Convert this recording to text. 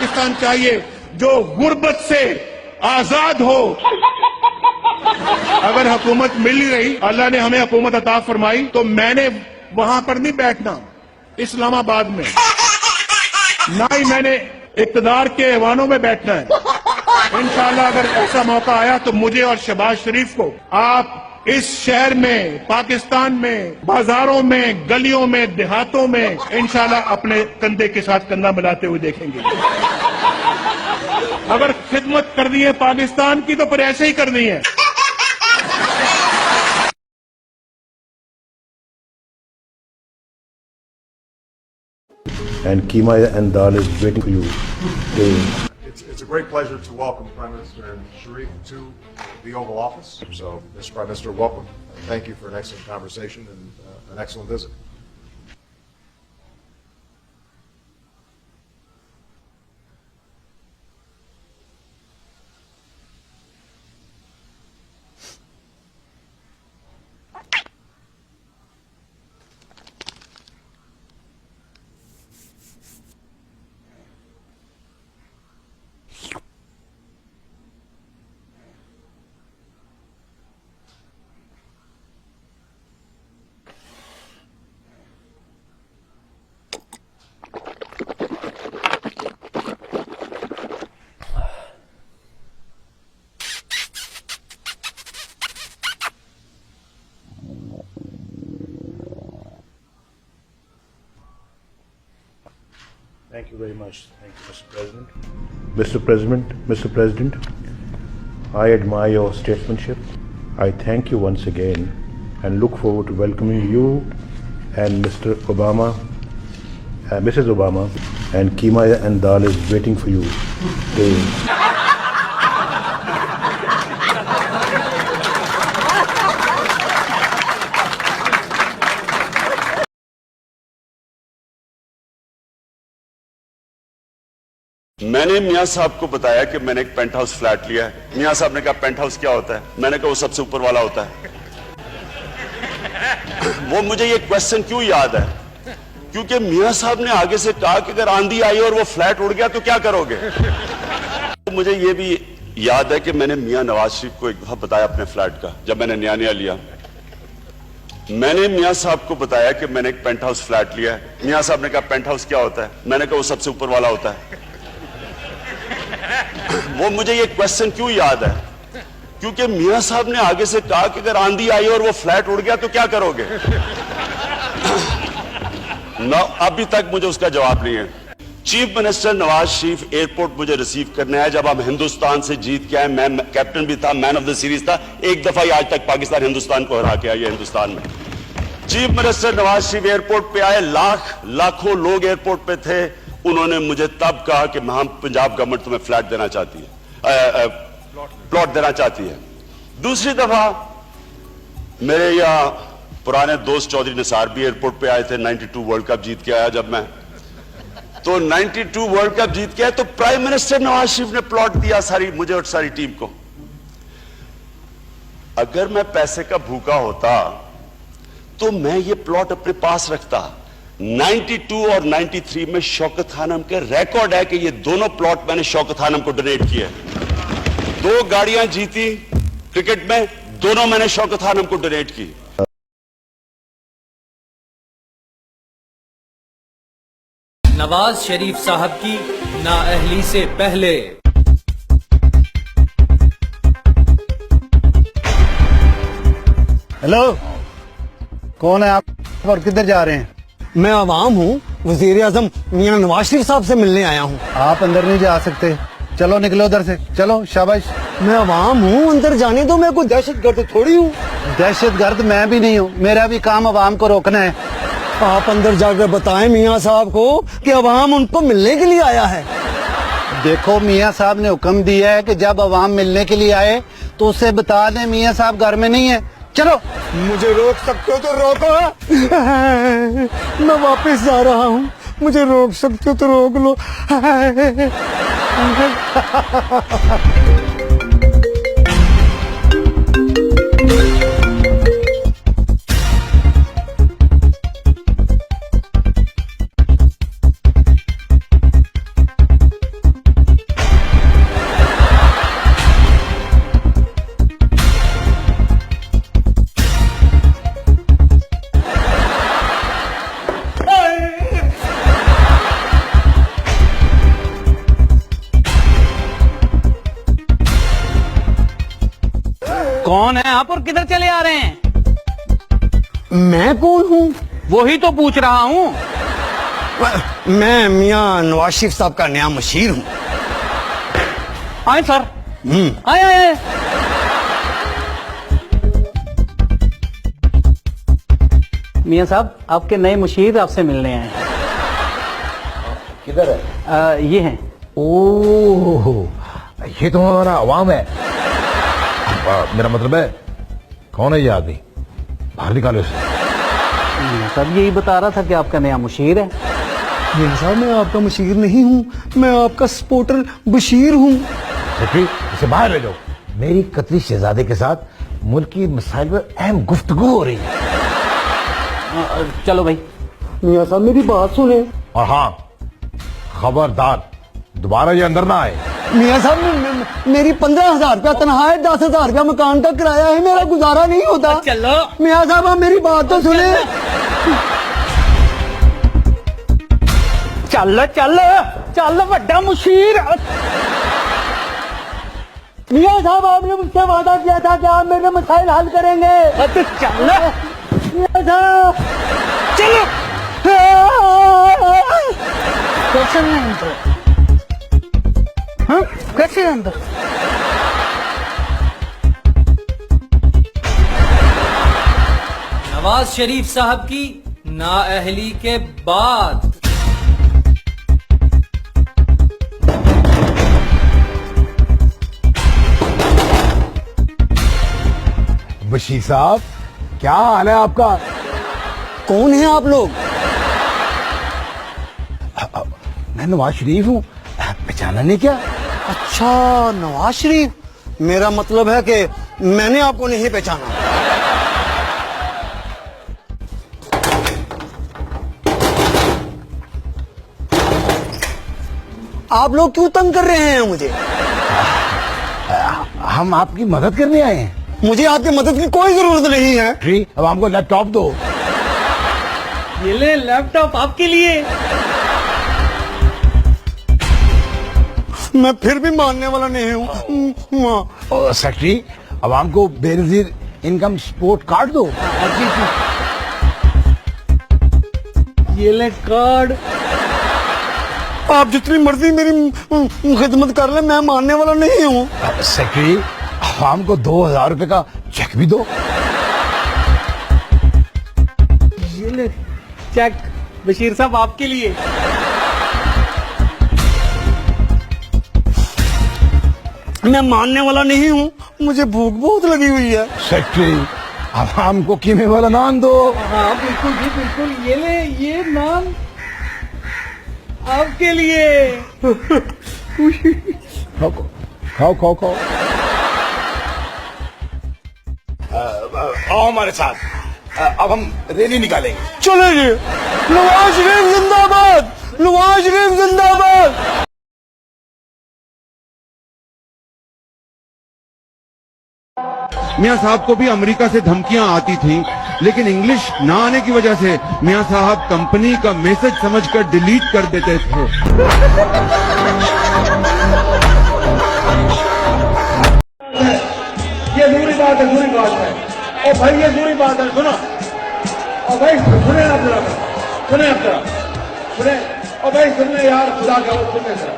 पाकिस्तान चाहिए जो गुर्बत से आजाद हो। अगर हुकूमत मिल ही रही, अल्लाह ने हमें हुकूमत अता फरमाई, तो मैंने वहां पर नहीं बैठना इस्लामाबाद में, ना ही मैंने इक्तदार के ऐवानों में बैठना है। इंशाअल्लाह अगर ऐसा मौका आया तो मुझे और शहबाज शरीफ को आप इस शहर में, पाकिस्तान में, बाजारों में, गलियों में, देहातों में इंशाअल्लाह अपने कंधे के साथ कंधा मिलाते हुए देखेंगे। अगर खिदमत करनी है पाकिस्तान की तो फिर ऐसे ही करनी है। And keema and dal is waiting for you. It's a great pleasure to welcome Prime Minister Sharif to the Oval Office. So, Mr. Prime Minister, welcome. Thank you for an excellent conversation and an excellent visit. Thank you very much. Thank you, Mr. President. Mr. President, I admire your statesmanship. I thank you once again and look forward to welcoming you and Mr. Obama, Mrs. Obama, and keema and dal is waiting for you. मैंने मियाँ साहब को बताया कि मैंने एक paint house flat लिया है। मियाँ साहब ने कहा पेंट हाउस क्या होता है? मैंने कहा वो सबसे ऊपर वाला होता है। वो मुझे ये क्वेश्चन क्यों याद है? क्योंकि मियाँ साहब ने आगे से कहा कि अगर आंधी आई और वो फ्लैट उड़ गया तो क्या करोगे? तो मुझे ये भी याद है कि मैंने मियाँ नवाज शरीफ को एक दफा बताया अपने फ्लैट का, जब मैंने नया नया लिया। मैंने मियाँ साहब को बताया कि मैंने एक पेंट हाउस फ्लैट लिया है। मियाँ साहब ने कहा पेंट हाउस क्या होता है? मैंने कहा वो सबसे ऊपर वाला होता है। वो मुझे ये क्वेश्चन क्यों याद है? क्योंकि मियां साहब ने आगे से कहा कि अगर आंधी आई और वो फ्लैट उड़ गया तो क्या करोगे? ना अभी तक मुझे उसका जवाब नहीं है। Chief minister Nawaz Sharif airport मुझे रिसीव करने आए जब हम हिंदुस्तान से जीत के आए। मैं कैप्टन भी था, मैन ऑफ द सीरीज था। एक दफा ही आज तक पाकिस्तान हिंदुस्तान को हरा के आया हिंदुस्तान में। Chief minister Nawaz Sharif airport पे आए, लाखों लोग एयरपोर्ट पे थे। उन्होंने मुझे तब कहा कि हम पंजाब गवर्नमेंट तुम्हें फ्लैट देना चाहती है, प्लॉट देना चाहती है। दूसरी दफा मेरे यहाँ पुराने दोस्त चौधरी निसार भी एयरपोर्ट पे आए थे। 92 वर्ल्ड कप जीत के आया जब मैं, तो 92 वर्ल्ड कप जीत के आया तो प्राइम मिनिस्टर नवाज शरीफ ने प्लॉट दिया सारी मुझे और सारी टीम को। अगर मैं पैसे का भूखा होता तो मैं ये प्लॉट अपने पास रखता। 92 और 93 में शौकत खानम के रिकॉर्ड है कि ये दोनों प्लॉट मैंने शौकत खानम को डोनेट किए। 2 गाड़ियां जीती क्रिकेट में, दोनों मैंने शौकत खानम को डोनेट की। नवाज शरीफ साहब की नाअहली से पहले हेलो, कौन है आप और किधर जा रहे हैं? मैं अवाम हूँ, वजीर आजम मियां नवाज शरीफ साहब से मिलने आया हूँ। आप अंदर नहीं जा सकते, चलो निकलो उधर से, चलो शाबाश। मैं अवाम हूँ, अंदर जाने दो, मैं कोई दहशतगर्द थोड़ी हूँ। दहशतगर्द मैं भी नहीं हूँ, मेरा भी काम अवाम को रोकना है। आप अंदर जाकर बताएं मियाँ साहब को कि अवाम उनको मिलने के लिए आया है। देखो, मियाँ साहब ने हुक्म दिया है कि जब अवाम मिलने के लिए आए तो उससे बता दें मियाँ साहब घर में नहीं है। चलो। मुझे रोक सकते हो तो रोको। मैं वापस जा रहा हूँ, मुझे रोक सकते हो तो रोक लो। कौन है आप और किधर चले आ रहे हैं? मैं कौन हूँ? वही तो पूछ रहा हूँ। मैं मियाँ नवाज शरीफ साहब का नया मशीर हूँ। आए सर। आए आए आए। मियाँ साहब, आपके नए मुशीर आपसे मिलने आए हैं। किधर है? ये हैं। ओह, ये तो हमारा अवाम है। मेरा मतलब है, कौन है ये आदमी? बाहर निकालो इसे। मियाँ साहब यही बता रहा था कि आपका नया मुशीर है। मियाँ साहब मैं आपका मशीर नहीं हूँ, मैं आपका सपोर्टर बशीर हूँ। सेक्रेटरी, इसे बाहर ले जाओ। मेरी कतरी शहजादे के साथ मुल्क की मसाइल पर अहम गुफ्तगू हो रही है। चलो भाई। मियाँ साहब मेरी बात सुने। और हाँ, खबरदार दोबारा ये अंदर ना आए। मियाँ साहब मेरी 15,000 रुपया तनख्वाह है, 10,000 रुपया मकान का किराया है, मेरा गुजारा नहीं होता। चलो मियाँ साहब आप मेरी बात तो सुने। चल चल चल बड़ा मुशीर। मियाँ साहब आपने मुझसे वादा किया था कि आप मेरे मसाइल हल करेंगे। तो चल मियाँ साहब चलो। कैसे है अंदर? हाँ कैसे है अंदर? नवाज शरीफ साहब की नाअहली के बाद बशीर साहब, क्या हाल है आपका? कौन है आप लोग? मैं नवाज शरीफ हूँ, पहचाना नहीं क्या? अच्छा नवाज शरीफ, मेरा मतलब है कि मैंने आपको नहीं पहचाना। आप लोग क्यों तंग कर रहे हैं मुझे? हम आपकी मदद करने आए हैं। मुझे आपकी मदद की कोई जरूरत नहीं है। सेक्रेटरी, अब हमको लैपटॉप दो। ये ले लैपटॉप आपके लिए। मैं फिर भी मानने वाला नहीं हूँ। सेक्रेटरी, अब हमको बेनजीर इनकम सपोर्ट कार्ड दो। ये ले कार्ड। आप जितनी मर्जी मेरी खिदमत कर ले, मैं मानने वाला नहीं हूँ। सेक्रेटरी, हमको 2,000 रुपए का चेक भी दो। ये ले चेक बशीर साहब आपके लिए। मैं मानने वाला नहीं हूँ, मुझे भूख बहुत लगी हुई है। सेक्रेटरी, अब हमको कीमे वाला नान दो। हाँ बिल्कुल जी बिल्कुल। ये ले ये नान आपके लिए। खाओ खाओ खाओ खाओ। आओ हमारे साथ, अब हम रैली निकालेंगे। चलेंगे। नवाज शरीफ जिंदाबाद, नवाज शरीफ जिंदाबाद। मियां साहब को भी अमेरिका से धमकियां आती थीं, लेकिन इंग्लिश ना आने की वजह से मियां साहब कंपनी का मैसेज समझकर डिलीट कर देते थे। ये दूरी बात है, दूरी बात है। ओ भाई ये दूरी बात है, सुनो। ओ भाई सुने आप जरा, सुने आप जरा, सुने। ओ भाई सुनने यार, खुदा का सुनने जरा।